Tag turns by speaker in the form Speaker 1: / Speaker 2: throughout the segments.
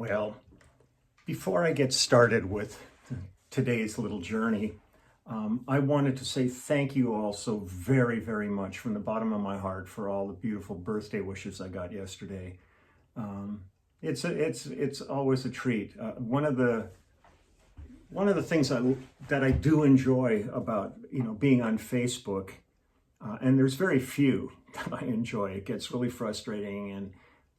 Speaker 1: Well, before I get started with today's little journey, I wanted to say thank you all so very, very much from the bottom of my heart for all the beautiful birthday wishes I got yesterday. Um, it's always a treat. One of the things that I do enjoy about being on Facebook, and there's very few that I enjoy. It gets really frustrating and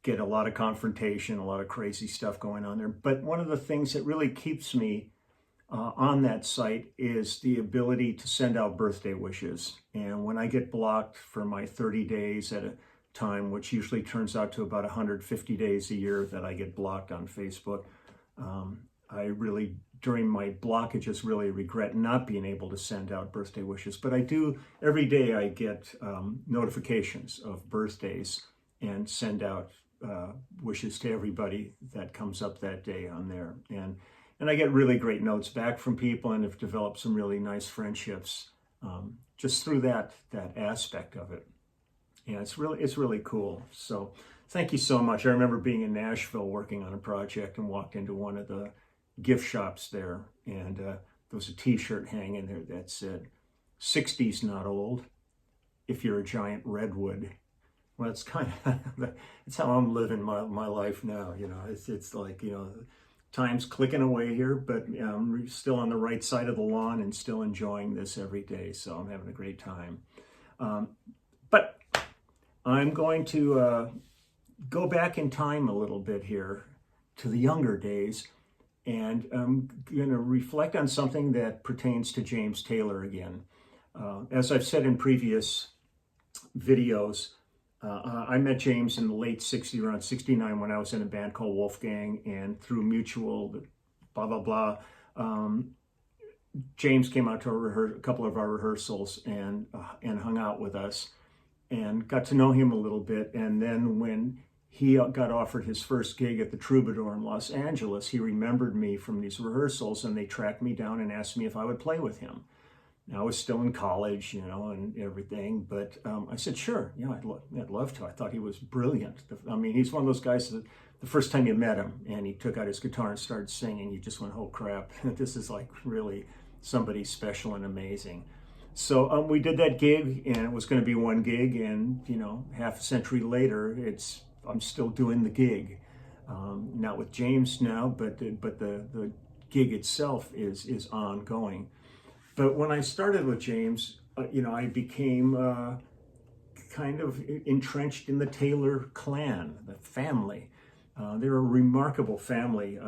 Speaker 1: get a lot of confrontation, a lot of crazy stuff going on there. But one of the things that really keeps me on that site is the ability to send out birthday wishes. And when I get blocked for my 30 days at a time, which usually turns out to about 150 days a year that I get blocked on Facebook, I really, during my blockages, really regret not being able to send out birthday wishes. But I do, every day I get notifications of birthdays and send out wishes to everybody that comes up that day on there. And I get really great notes back from people and have developed some really nice friendships just through that aspect of it. Yeah, it's really cool. So thank you so much. I remember being in Nashville working on a project and walked into one of the gift shops there, and there was a t-shirt hanging there that said, "60's not old if you're a giant redwood." Well, it's kind of, it's how I'm living my life now. It's like, time's clicking away here, but I'm still on the right side of the lawn and still enjoying this every day. So I'm having a great time. But I'm going to go back in time a little bit here to the younger days, and I'm going to reflect on something that pertains to James Taylor again. As I've said in previous videos, I met James in the late 60s, around 69, when I was in a band called Wolfgang, and through mutual blah, blah, blah, James came out to a couple of our rehearsals and hung out with us and got to know him a little bit. And then when he got offered his first gig at the Troubadour in Los Angeles, he remembered me from these rehearsals, and they tracked me down and asked me if I would play with him. Now, I was still in college, and everything, but I said, sure, I'd love to. I thought he was brilliant. I mean, he's one of those guys that the first time you met him and he took out his guitar and started singing, you just went, oh crap, this is like really somebody special and amazing. So we did that gig, and it was going to be one gig, and half a century later, I'm still doing the gig. Not with James now, but the gig itself is ongoing. But when I started with James, I became kind of entrenched in the Taylor clan, the family. They're a remarkable family.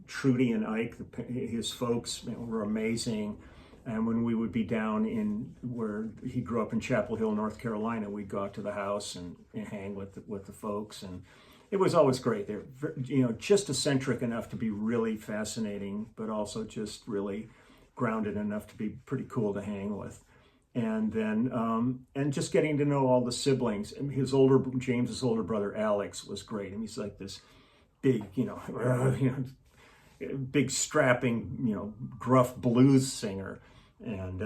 Speaker 1: Trudy and Ike, his folks, were amazing. And when we would be down in where he grew up in Chapel Hill, North Carolina, we'd go out to the house and hang with the folks. And it was always great. They're, just eccentric enough to be really fascinating, but also just really grounded enough to be pretty cool to hang with. And then, and just getting to know all the siblings. And James's older brother, Alex, was great. And he's like this big, big strapping, gruff blues singer. And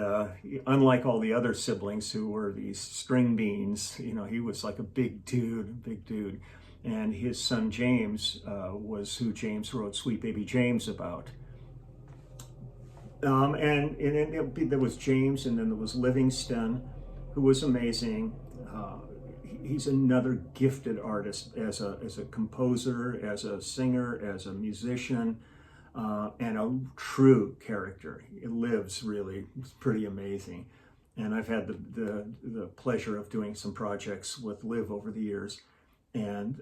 Speaker 1: unlike all the other siblings who were these string beans, he was like a big dude. And his son, James, was who James wrote Sweet Baby James about. And there was James, and then there was Livingston, who was amazing. He's another gifted artist as a composer, as a singer, as a musician, and a true character. It lives really. It's pretty amazing. And I've had the pleasure of doing some projects with Liv over the years. And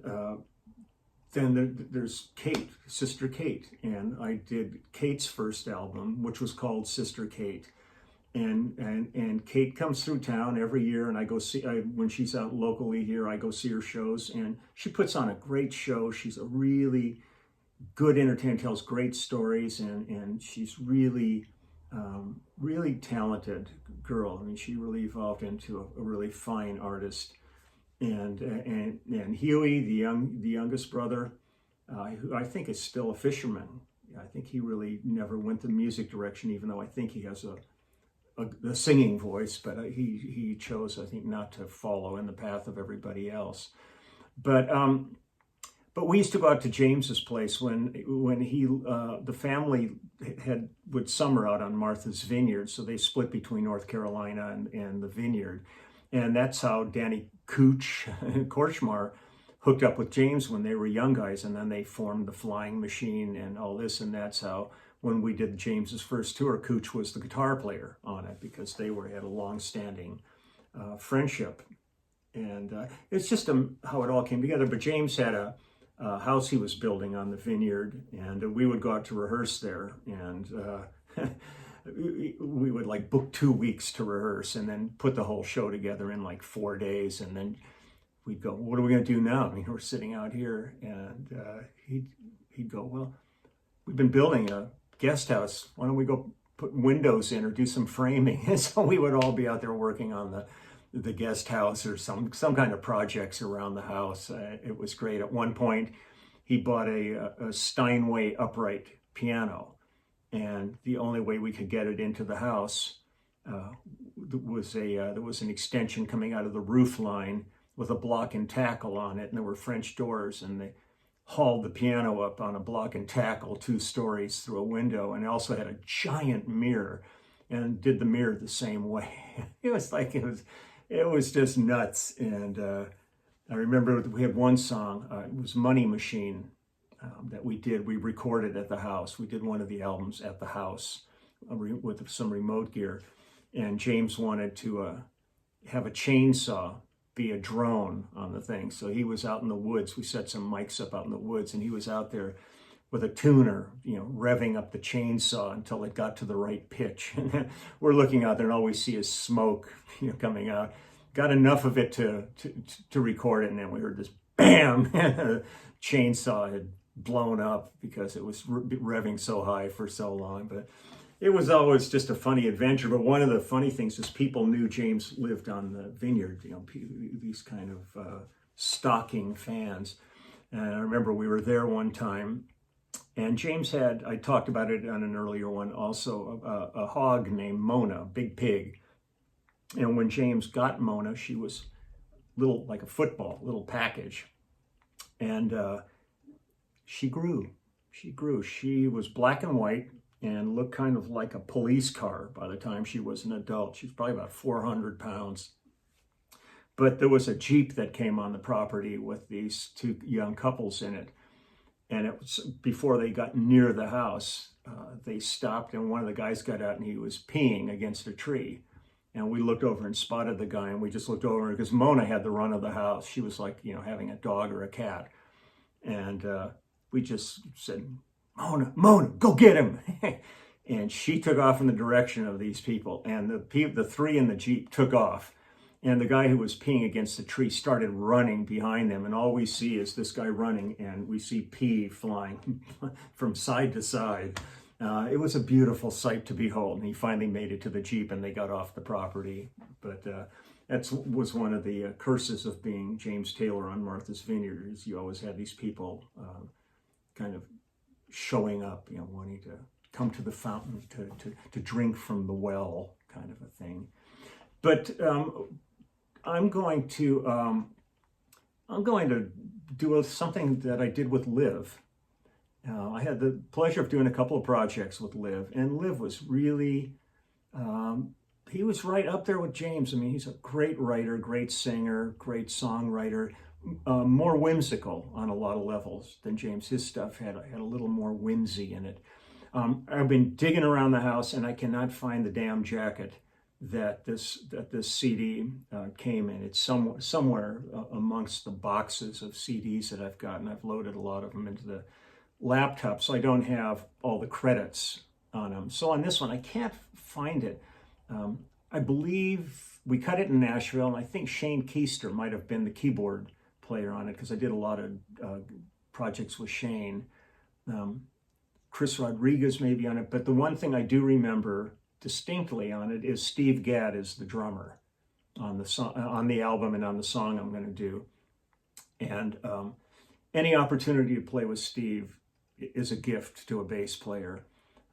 Speaker 1: then there's Kate, Sister Kate, and I did Kate's first album, which was called Sister Kate. And Kate comes through town every year, and I go see, when she's out locally here, I go see her shows, and she puts on a great show. She's a really good entertainer, tells great stories, and she's really talented girl. I mean, she really evolved into a really fine artist. And Huey, the youngest brother, who I think is still a fisherman. I think he really never went the music direction, even though I think he has a singing voice, but he chose, I think, not to follow in the path of everybody else. But But we used to go out to James's place when the family would summer out on Martha's Vineyard, so they split between North Carolina and the Vineyard, and that's how Danny Korchmar hooked up with James when they were young guys, and then they formed the Flying Machine and all this, and that's how when we did James's first tour, Cooch was the guitar player on it because they had a long-standing friendship, and it's just how it all came together. But James had a house he was building on the Vineyard, and we would go out to rehearse there, and we would like book 2 weeks to rehearse and then put the whole show together in like 4 days, and then we'd go, what are we going to do now? I mean, we're sitting out here, and he'd go, well, we've been building a guest house. Why don't we go put windows in or do some framing? And so we would all be out there working on the guest house or some kind of projects around the house. It was great. At one point, he bought a Steinway upright piano, and the only way we could get it into the house there was an extension coming out of the roof line with a block and tackle on it, and there were French doors, and they hauled the piano up on a block and tackle 2 stories through a window, and it also had a giant mirror and did the mirror the same way. It was just nuts. And I remember we had one song, it was Money Machine, that we recorded at the house. We did one of the albums at the house with some remote gear, and James wanted to have a chainsaw be a drone on the thing. So he was out in the woods. We set some mics up out in the woods, and he was out there with a tuner, revving up the chainsaw until it got to the right pitch. And we're looking out there, and all we see is smoke, coming out. Got enough of it to record it, and then we heard this bam, and the chainsaw had blown up because it was revving so high for so long. But it was always just a funny adventure. But one of the funny things is people knew James lived on the Vineyard, these kind of stalking fans. And I remember we were there one time, and James I talked about it on an earlier one also, a hog named Mona, big pig. And when James got Mona, she was little, like a football, little package. And she grew. She was black and white and looked kind of like a police car by the time she was an adult. She was probably about 400 pounds. But there was a Jeep that came on the property with these 2 young couples in it. And it was before they got near the house, they stopped, and one of the guys got out and he was peeing against a tree. And we looked over and spotted the guy, and we just looked over because Mona had the run of the house. She was like, having a dog or a cat. And we just said, Mona, go get him. And she took off in the direction of these people. And the 3 in the Jeep took off. And the guy who was peeing against the tree started running behind them. And all we see is this guy running, and we see pee flying from side to side. It was a beautiful sight to behold. And he finally made it to the Jeep, and they got off the property. But that was one of the curses of being James Taylor on Martha's Vineyard, is you always had these people kind of showing up, wanting to come to the fountain to drink from the well, kind of a thing. But I'm going to do something that I did with Liv. I had the pleasure of doing a couple of projects with Liv, and Liv was really, he was right up there with James. I mean, he's a great writer, great singer, great songwriter, more whimsical on a lot of levels than James. His stuff had a little more whimsy in it. I've been digging around the house, and I cannot find the damn jacket that this CD came in. It's somewhere amongst the boxes of CDs that I've gotten. I've loaded a lot of them into the laptop, so I don't have all the credits on them. So on this one, I can't find it. I believe we cut it in Nashville, and I think Shane Keister might have been the keyboard player on it, because I did a lot of projects with Shane. Chris Rodriguez may be on it, but the one thing I do remember distinctly on it is Steve Gadd is the drummer on the song, on the album, and on the song I'm going to do. And any opportunity to play with Steve is a gift to a bass player.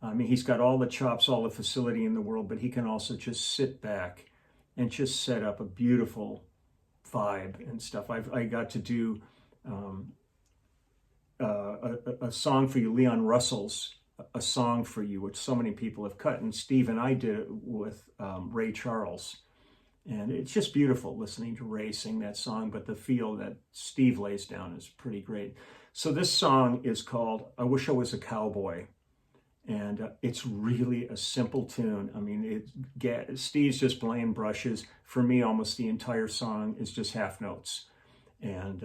Speaker 1: I mean, he's got all the chops, all the facility in the world, but he can also just sit back and just set up a beautiful vibe and stuff. I got to do a song for you, Leon Russell's A Song for You, which so many people have cut, and Steve and I did it with Ray Charles. And it's just beautiful listening to Ray sing that song, but the feel that Steve lays down is pretty great. So this song is called I Wish I Was a Cowboy. And it's really a simple tune. I mean, Steve's just playing brushes. For me, almost the entire song is just half notes. And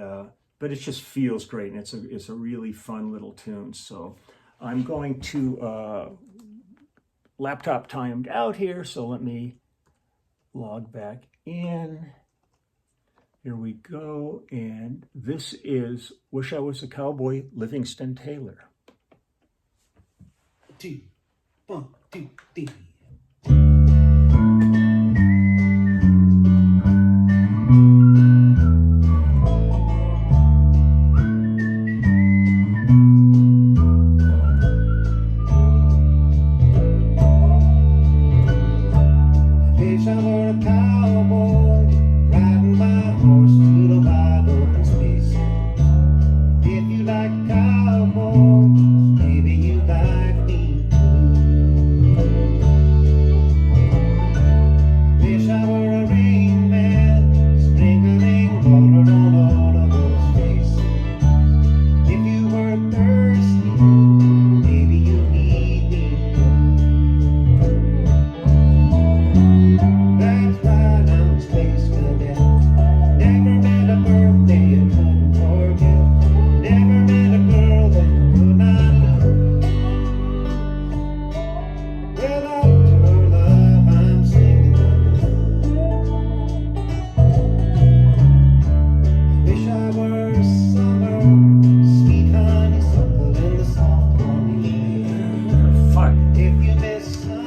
Speaker 1: but it just feels great, and it's a really fun little tune. So I'm going to laptop timed out here, so let me log back in. Here we go, and this is Wish I Was a Cowboy, Livingston Taylor.
Speaker 2: 2, 1, 2, 3.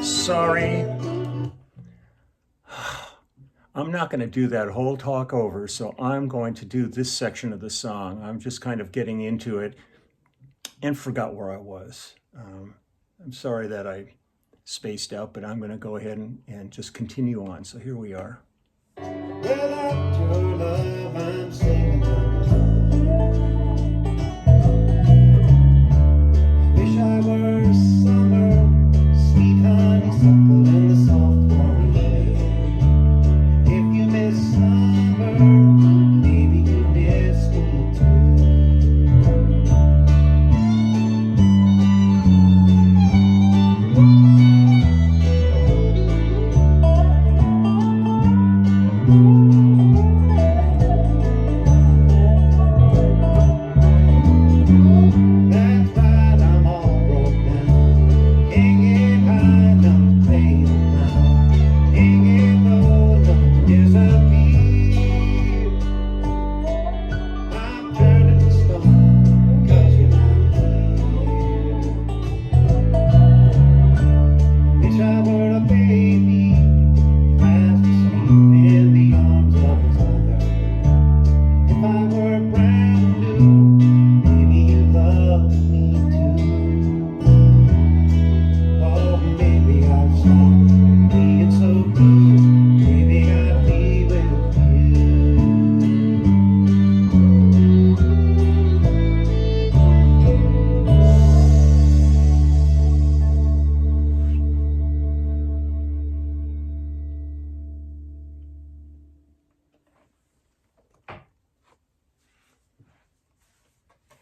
Speaker 1: Sorry. I'm not going to do that whole talk over, so I'm going to do this section of the song. I'm just kind of getting into it and forgot where I was. I'm sorry that I spaced out, but I'm going to go ahead and just continue on. So here we are.
Speaker 2: Without your love, I'm singing. Wish I were summer, sweet honeysuckle in the soft warm rain. If you miss summer, maybe you miss me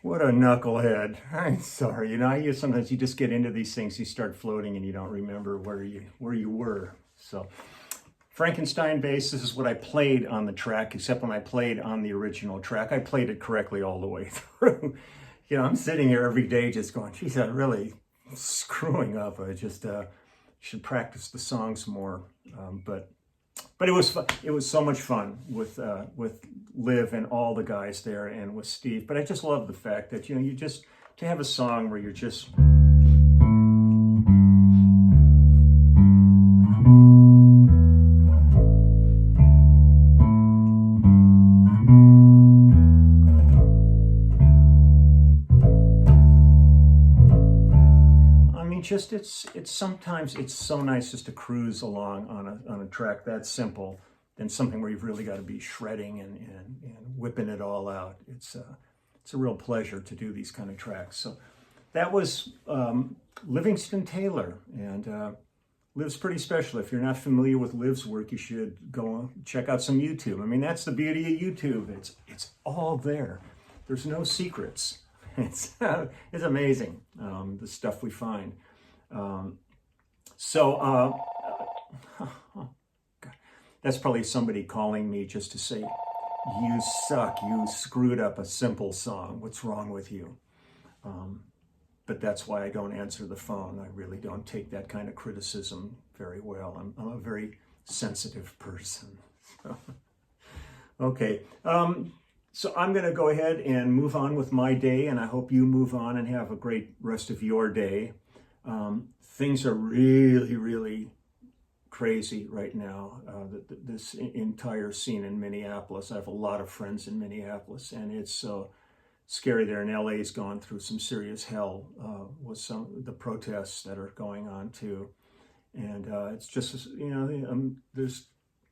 Speaker 1: What a knucklehead. I'm sorry. You know, sometimes you just get into these things, you start floating and you don't remember where you were. So Frankenstein bass, this is what I played on the track, except when I played on the original track, I played it correctly all the way through. You know, I'm sitting here every day just going, geez, I'm really screwing up. I just should practice the songs more. But it was fun. It was so much fun with Liv and all the guys there, and with Steve. But I just love the fact that, you know, to have a song where you're just it's sometimes it's so nice just to cruise along on a track that simple than something where you've really got to be shredding and whipping it all out. it's a real pleasure to do these kind of tracks. So that was Livingston Taylor, and Liv's pretty special. If you're not familiar with Liv's work, you should go check out some YouTube. I mean, that's the beauty of YouTube. It's all there. There's no secrets. It's amazing, the stuff we find. That's probably somebody calling me just to say, you suck, you screwed up a simple song. What's wrong with you? But that's why I don't answer the phone. I really don't take that kind of criticism very well. I'm a very sensitive person. Okay, so I'm going to go ahead and move on with my day, and I hope you move on and have a great rest of your day. Things are really, really crazy right now. This entire scene in Minneapolis. I have a lot of friends in Minneapolis, and it's so scary there. And LA's gone through some serious hell with some of the protests that are going on too. And it's just,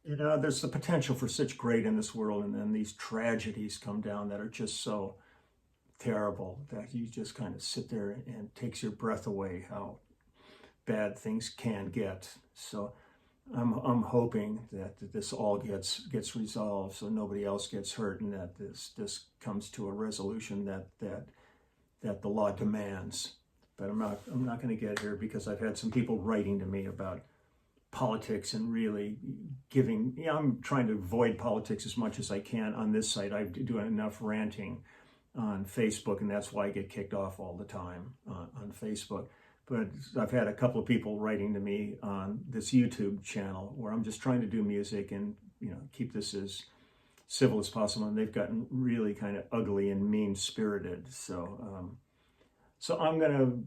Speaker 1: there's the potential for such great in this world, and then these tragedies come down that are just so terrible that you just kind of sit there and it takes your breath away how bad things can get. So I'm hoping that this all gets resolved, so nobody else gets hurt, and that this comes to a resolution that the law demands. But I'm not going to get here because I've had some people writing to me about politics and really I'm trying to avoid politics as much as I can on this site. I do enough ranting on Facebook, and that's why I get kicked off all the time on Facebook. But I've had a couple of people writing to me on this YouTube channel where I'm just trying to do music and, keep this as civil as possible. And they've gotten really kind of ugly and mean-spirited. So I'm going to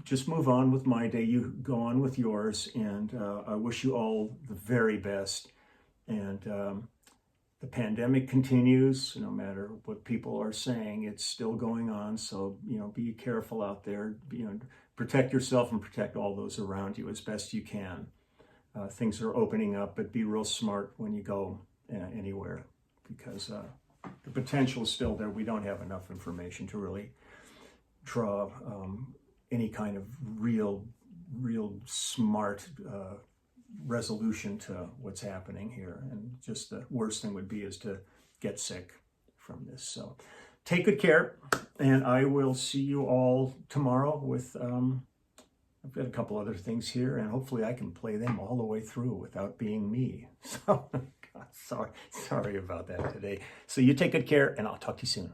Speaker 1: just move on with my day. You go on with yours. And I wish you all the very best. And the pandemic continues, no matter what people are saying, it's still going on. So, be careful out there. Protect yourself and protect all those around you as best you can. Things are opening up, but be real smart when you go anywhere, because the potential is still there. We don't have enough information to really draw any kind of real smart resolution to what's happening here. And just the worst thing would be is to get sick from this. So take good care, and I will see you all tomorrow with, I've got a couple other things here, and hopefully I can play them all the way through without being me. So, God, sorry about that today. So you take good care, and I'll talk to you soon.